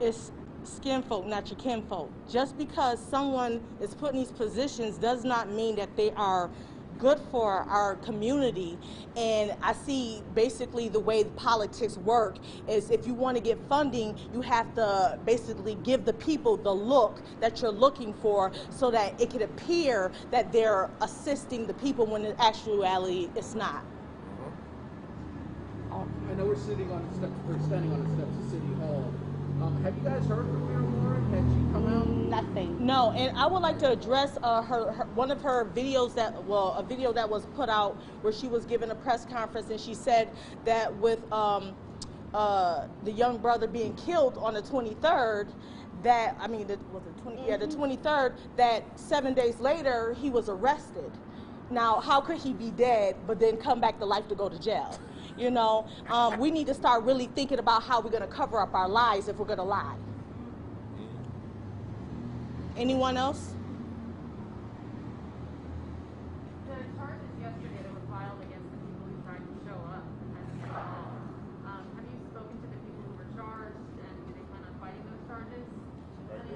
it's skin folk, not your kinfolk. Just because someone is put in these positions does not mean that they are good for our community. And I see basically the way politics work is if you want to get funding, you have to basically give the people the look that you're looking for so that it could appear that they're assisting the people when in actuality it's not. I know we're sitting on the steps, or standing on the steps of City Hall. Have you guys heard from Mayor Warren? Has she come out? Nothing. No, and I would like to address one of her videos a video that was put out where she was giving a press conference, and she said that with the young brother being killed on the 23rd, that the 23rd, that 7 days later he was arrested. Now, how could he be dead but then come back to life to go to jail? You know, we need to start really thinking about how we're going to cover up our lies if we're going to lie. Anyone else? The charges yesterday that were filed against the people who tried to show up have you spoken to the people who were charged, and do they plan on fighting those charges?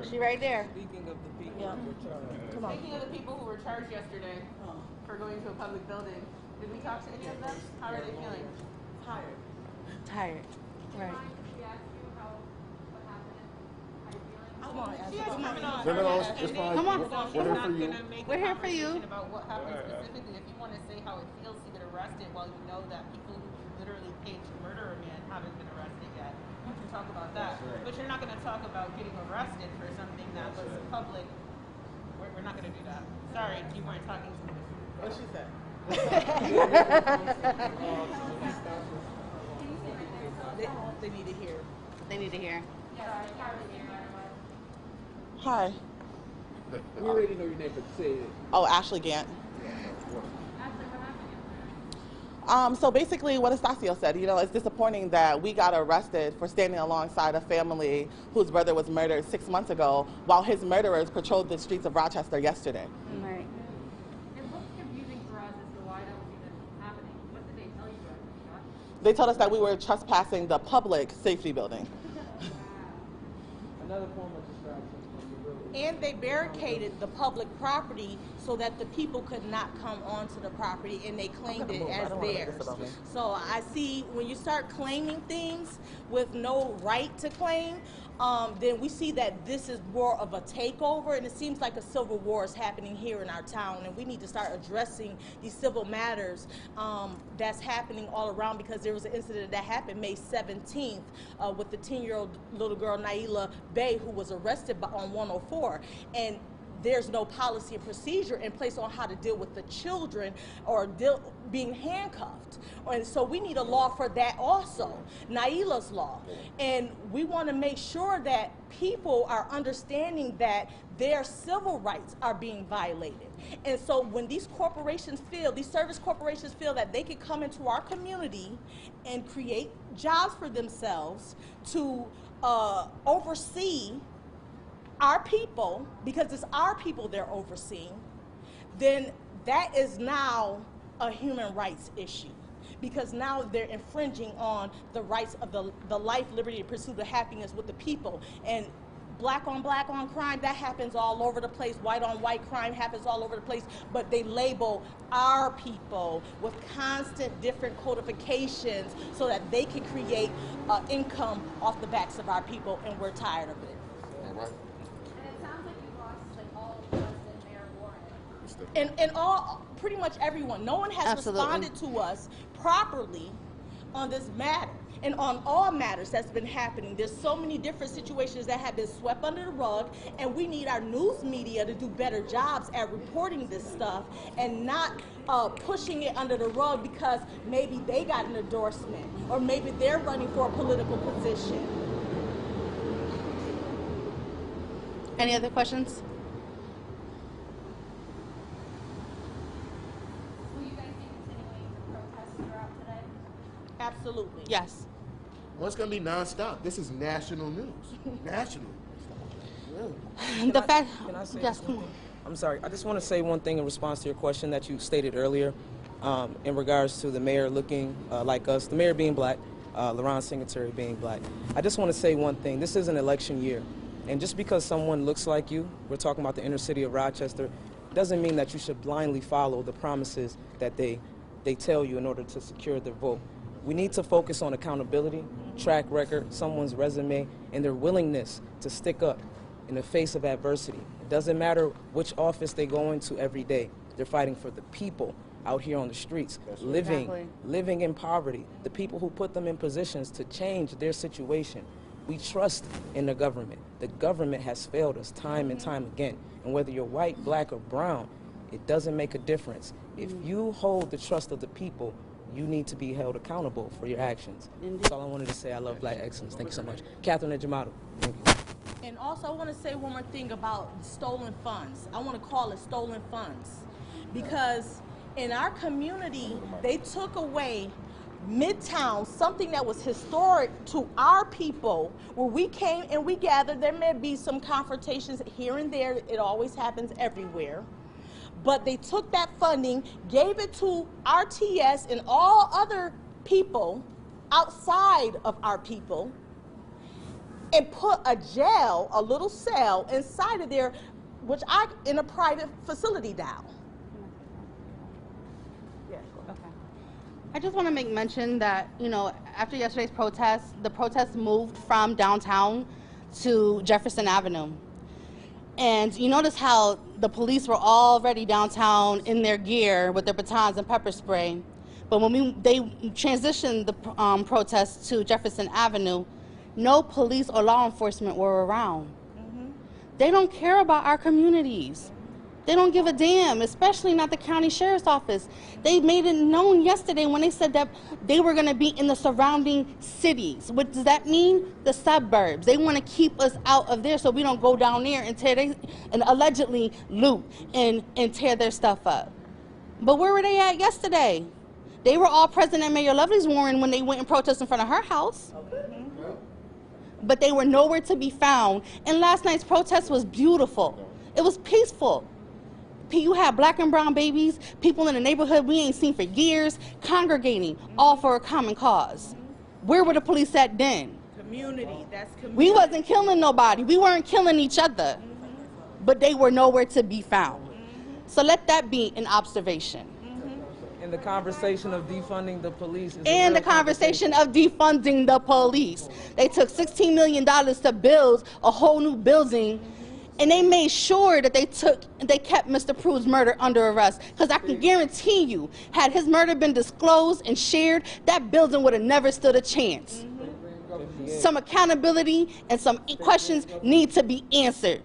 She right there. Speaking of the people Yeah. who were charged. Come on. Speaking of the people who were charged yesterday for going to a public building, did we talk to any of them? How are they feeling? Tired. Right. She asked you what happened, how you feeling? Come on, She asked come on. Come on. We're here for you. About what happened specifically. If you want to say how it feels to get arrested while you know that people who literally paid to murder a man haven't been arrested yet, you can talk about that. But you're not going to talk about getting arrested for something that was public. We're not going to do that. Sorry, you weren't talking to me. What she said? They need to hear. They need to hear. Hi. We already know your name, but say it. Oh, Ashley Gant. So basically what Estacio said, you know, it's disappointing that we got arrested for standing alongside a family whose brother was murdered 6 months ago while his murderers patrolled the streets of Rochester yesterday. Right. And what's confusing for us as to why that was even happening? What did they tell you guys? They told us that we were trespassing the public safety building. Another form of distraction. And they barricaded the public property so that the people could not come onto the property, and they claimed it as theirs. So I see when you start claiming things with no right to claim, then we see that this is more of a takeover, and it seems like a civil war is happening here in our town, and we need to start addressing these civil matters that's happening all around, because there was an incident that happened May 17th with the 10-year-old little girl Naila Bay, who was arrested on 104, and there's no policy and procedure in place on how to deal with the children or being handcuffed. And so we need a law for that also, Naila's law. And we want to make sure that people are understanding that their civil rights are being violated. And so when these corporations feel, these service corporations feel that they can come into our community and create jobs for themselves to oversee our people, because it's our people they're overseeing, then that is now a human rights issue, because now they're infringing on the rights of the life, liberty, and pursuit of happiness with the people. And black on crime, that happens all over the place. White on white crime happens all over the place, but they label our people with constant different codifications so that they can create income off the backs of our people, and we're tired of it. All right. And all, pretty much everyone. No one has responded to us properly on this matter and on all matters that's been happening. There's so many different situations that have been swept under the rug, and we need our news media to do better jobs at reporting this stuff and not pushing it under the rug because maybe they got an endorsement or maybe they're running for a political position. Any other questions? Absolutely. Yes. Well, it's going to be nonstop. This is national news. National. Really. The fact. Can I say Yes. something? I'm sorry. I just want to say one thing in response to your question that you stated earlier in regards to the mayor looking like us, the mayor being black. Chef Singletary being black. I just want to say one thing. This is an election year. And just because someone looks like you, we're talking about the inner city of Rochester, doesn't mean that you should blindly follow the promises that they tell you in order to secure their vote. We need to focus on accountability, track record, someone's resume, and their willingness to stick up in the face of adversity. It doesn't matter which office they go into every day. They're fighting for the people out here on the streets, living in poverty, the people who put them in positions to change their situation. We trust in the government. The government has failed us time and time again. And whether you're white, black, or brown, it doesn't make a difference. If you hold the trust of the people, you need to be held accountable for your actions. That's all I wanted to say. I love black excellence. Thank you so much. Catherine and Jamato. Thank you. And also, I want to say one more thing about stolen funds. I want to call it stolen funds. Because in our community, they took away Midtown, something that was historic to our people, where we came and we gathered. There may be some confrontations here and there. It always happens everywhere. But they took that funding, gave it to RTS and all other people outside of our people, and put a jail, a little cell inside of there, which in a private facility now. I just want to make mention that, after yesterday's protest, the protest moved from downtown to Jefferson Avenue. And you notice how the police were already downtown in their gear with their batons and pepper spray. But when they transitioned the protest to Jefferson Avenue, no police or law enforcement were around. They don't care about our communities. They don't give a damn, especially not the county sheriff's office. They made it known yesterday when they said that they were going to be in the surrounding cities. What does that mean? The suburbs. They want to keep us out of there so we don't go down there and allegedly loot and tear their stuff up. But where were they at yesterday? They were all present at Mayor Lovely's warrant when they went and protested in front of her house. But they were nowhere to be found. And last night's protest was beautiful. It was peaceful. You had black and brown babies, people in the neighborhood we ain't seen for years, congregating, all for a common cause. Where were the police at then? Community, that's community. We wasn't killing nobody. We weren't killing each other. But they were nowhere to be found. So let that be an observation. And the conversation of defunding the police is And the conversation of defunding the police. They took $16 million to build a whole new building. And they made sure that they kept Mr. Prude's murder under arrest. Because I can guarantee you, had his murder been disclosed and shared, that building would have never stood a chance. Some accountability and some questions need to be answered.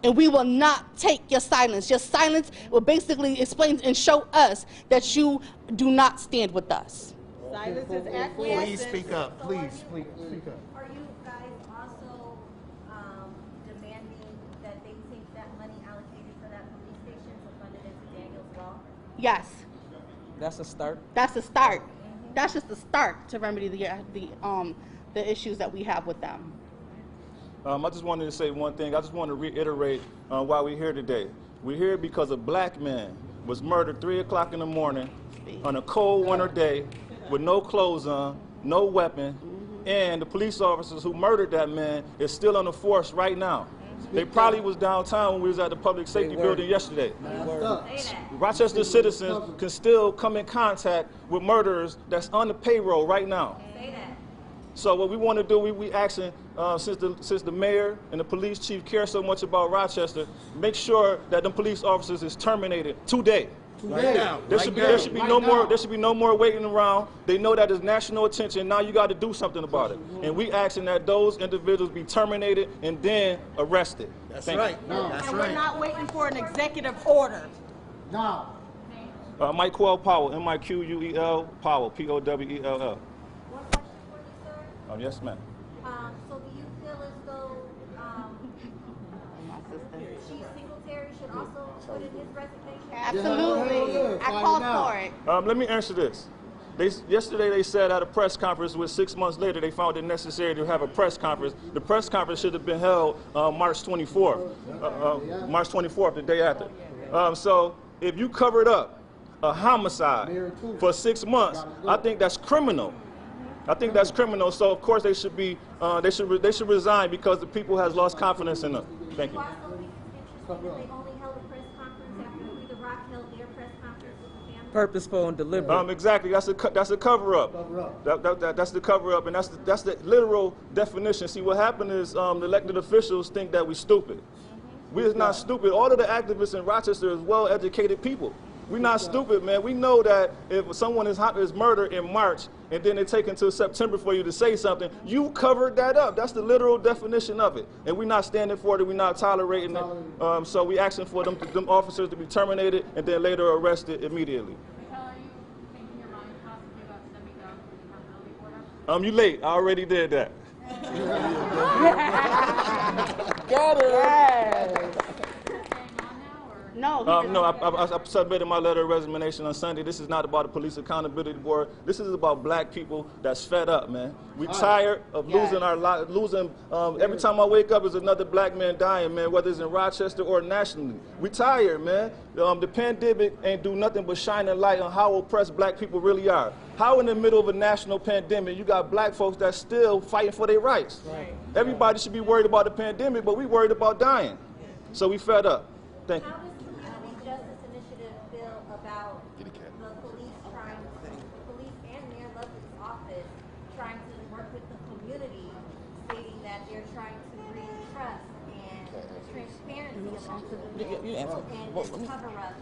And we will not take your silence. Your silence will basically explain and show us that you do not stand with us. Silence is acquiescence. Please speak up. Please speak up. Are you guys also demanding that they take that money allocated for that police station to fund it into Daniel as well? Yes. That's a start. That's a start. That's just the start to remedy the issues that we have with them. I just wanted to say one thing. I just want to reiterate why we're here today. We're here because a black man was murdered 3 o'clock in the morning on a cold winter day with no clothes on, no weapon, and the police officers who murdered that man is still on the force right now. They probably was downtown when we was at the public safety building yesterday. Rochester citizens can still come in contact with murderers that's on the payroll right now. So what we want to do, we asking, since the mayor and the police chief care so much about Rochester, make sure that the police officers is terminated today. Right now. There should be no more waiting around. They know that it's national attention. Now you got to do something about it. And we asking that those individuals be terminated and then arrested. That's right. And we're not waiting for an executive order. No. Mike Quell Powell, M-I-Q-U-E-L, Powell, P-O-W-E-L-L. One question for you, sir. Yes, ma'am. So do you feel as though Chief Singletary should also put in his resignation? Absolutely. I called for it. Let me answer this. Yesterday they said at a press conference, with 6 months later they found it necessary to have a press conference. The press conference should have been held March 24th, March 24th, the day after. So if you covered up a homicide for 6 months, I think that's criminal. I think that's criminal. So of course they should be, they should resign because the people has lost confidence in them. Thank you. Also, it's interesting that they only held a press conference after the WROC held their press conference with the family. Purposeful and deliberate. Exactly. That's a cover up. That's the cover up, and that's the literal definition. See, what happened is the elected officials think that we're stupid. We is not stupid. All of the activists in Rochester is well-educated people. We're not stupid, man. We know that if someone is murdered in March and then they take until September for you to say something, you covered that up. That's the literal definition of it. And we're not standing for it. We're not tolerating it. So we're asking for them officers to be terminated and then later arrested immediately. Are you thinking your mind possibly about stepping down from the accountability board? You late. I already did that. Got it. Yes. No, no, I submitted my letter of resignation on Sunday. This is not about the Police Accountability Board. This is about black people that's fed up, man. We tired of losing our lives, every time I wake up is another black man dying, man, whether it's in Rochester or nationally. We tired, man. The pandemic ain't do nothing but shine a light on how oppressed black people really are. How in the middle of a national pandemic, you got black folks that's still fighting for their rights. Right. Everybody should be worried about the pandemic, but we worried about dying. So we fed up. Thank you. Justice Initiative bill about the police and Mayor Lovely's office trying to work with the community, stating that they're trying to bring trust and transparency amongst the community and cover up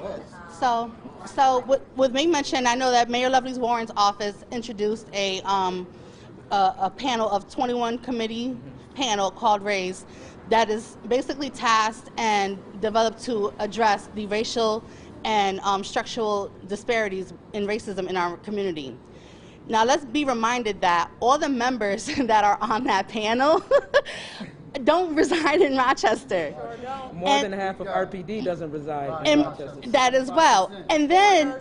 that. So with me mentioned, I know that Mayor Lovely's Warren's office introduced a panel of 21 committee panel called RAISE that is basically tasked and developed to address the racial and structural disparities in racism in our community. Now let's be reminded that all the members that are on that panel don't reside in Rochester. More than half of RPD doesn't reside in Rochester. That as well. And then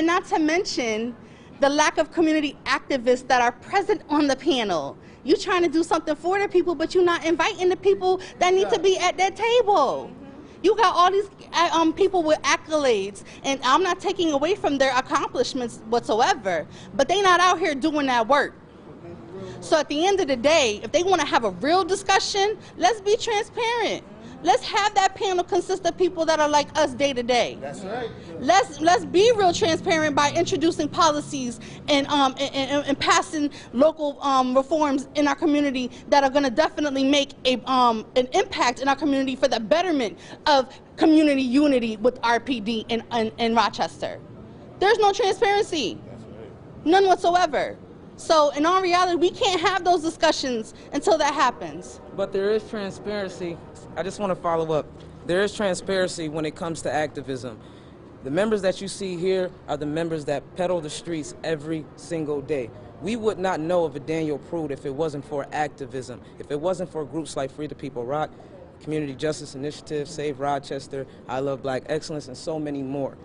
not to mention the lack of community activists that are present on the panel. You're trying to do something for the people, but you're not inviting the people that need to be at that table. You got all these people with accolades, and I'm not taking away from their accomplishments whatsoever, but they're not out here doing that work. So at the end of the day, if they want to have a real discussion, let's be transparent. Let's have that panel consist of people that are like us day to day. That's right. Let's be real transparent by introducing policies and passing local reforms in our community that are going to definitely make an impact in our community for the betterment of community unity with RPD in Rochester. There's no transparency. That's right. None whatsoever. So in all reality, we can't have those discussions until that happens. But there is transparency. I just want to follow up. There is transparency when it comes to activism. The members that you see here are the members that pedal the streets every single day. We would not know of a Daniel Prude if it wasn't for activism, if it wasn't for groups like Free the People Rock, Community Justice Initiative, Save Rochester, I Love Black Excellence, and so many more.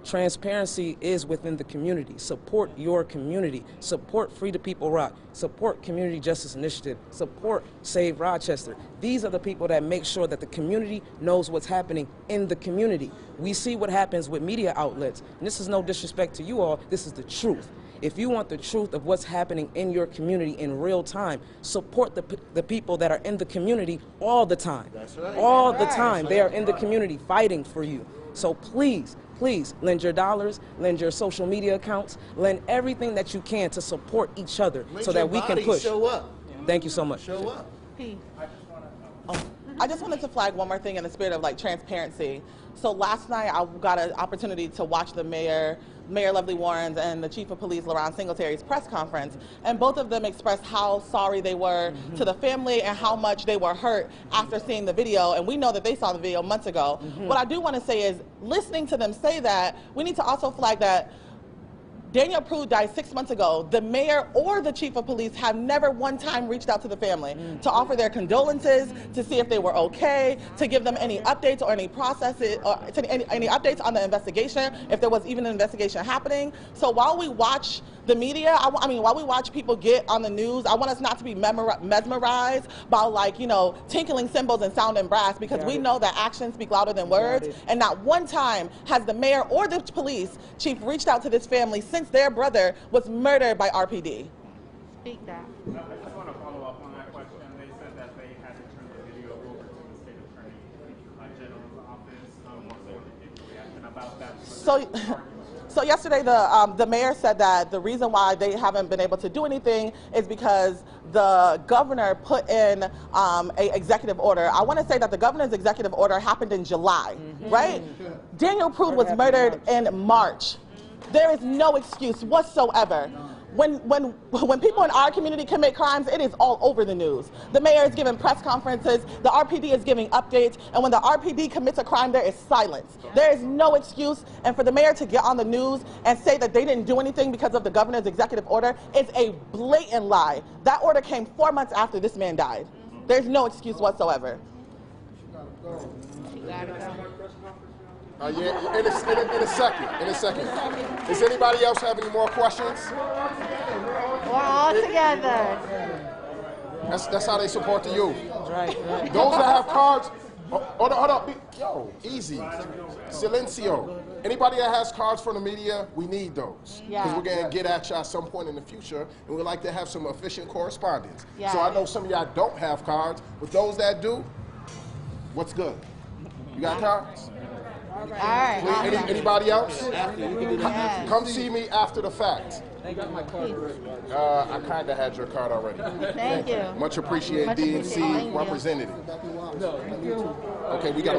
Transparency is within the community. Support your community. Support Free the People Rock. Support Community Justice Initiative. Support Save Rochester. These are the people that make sure that the community knows what's happening in the community. We see what happens with media outlets. And this is no disrespect to you all. This is the truth. If you want the truth of what's happening in your community in real time, support the people that are in the community all the time. That's right. All the time. They are in the community fighting for you. So please, please lend your dollars, lend your social media accounts, lend everything that you can to support each other so that we can push. Show up. Thank you so much. Show up. I just wanted to flag one more thing in the spirit of transparency. So last night I got an opportunity to watch the Mayor Lovely Warren's and the Chief of Police, Chef Singletary's press conference, and both of them expressed how sorry they were to the family and how much they were hurt after seeing the video, and we know that they saw the video months ago. What I do want to say is, listening to them say that, we need to also flag that Daniel Prude died 6 months ago. The mayor or the chief of police have never one time reached out to the family to offer their condolences, to see if they were okay, to give them any updates or any processes, or any updates on the investigation, if there was even an investigation happening. So while we watch the media, while we watch people get on the news, I want us not to be mesmerized by tinkling cymbals and sounding brass, because we know that actions speak louder than words. And not one time has the mayor or the police chief reached out to this family since their brother was murdered by RPD. speak that. I just want to follow up on that question. They said that they had to turn the video over to the state attorney general's office. What's your reaction about that? So yesterday, the mayor said that the reason why they haven't been able to do anything is because the governor put in an executive order. I want to say that the governor's executive order happened in July, right? Daniel Prude was murdered in March. There is no excuse whatsoever. When people in our community commit crimes, it is all over the news. The mayor is giving press conferences, the RPD is giving updates, and when the RPD commits a crime, there is silence. There is no excuse, and for the mayor to get on the news and say that they didn't do anything because of the governor's executive order is a blatant lie. That order came 4 months after this man died. There's no excuse whatsoever. Yeah, in a second. Does anybody else have any more questions? We're all together. That's how they support the youth. Right. Those that have cards, hold up. Yo, easy. Silencio. Anybody that has cards from the media, we need those. Because we're going to get at you at some point in the future, and we'd like to have some efficient correspondence. Yeah. So I know some of y'all don't have cards, but those that do, what's good? You got cards? All right. Please, anybody else? Yes. Come see me after the fact. I got my card already. I kind of had your card already. Thank you. Much appreciated, Much DNC appreciated. Thank you. representative. No, Okay, we got to